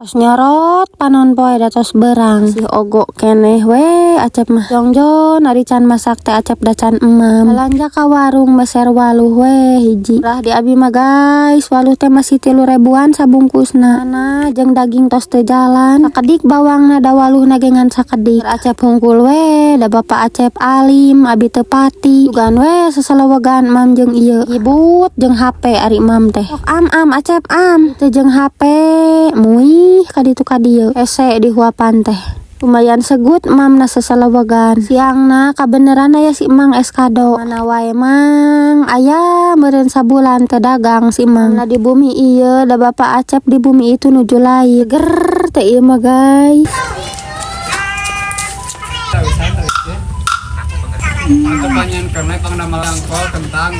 Tos nyorot panon poe datos berang si ogok keneh we acep mah jongjon ari can masak teh acep da can emam belanja ka warung beser waluh we hiji lah di abi mah guys waluh teh masih 3.000-an sabungkusna nah jeung daging tos teu jalan sakedik bawangna da waluh nagengan sakedik acep hungkul we da bapak acep alim abi teu pati jugan we sesalewegan mam jeung ieu ibut jeung HP ari mam teh sok am acep am teu jeung HP mui kaditu kadieu ese di huapan teh lumayan segut mamna sesalewegan siangna kabeneran aya si emang es kado mana wae mang aya meureun sabulan teu dagang si emang na di bumi ieu da bapak acep di bumi itu nuju lain ger teh ieu mah guys Pertanyaan karena pang nama langkol kentang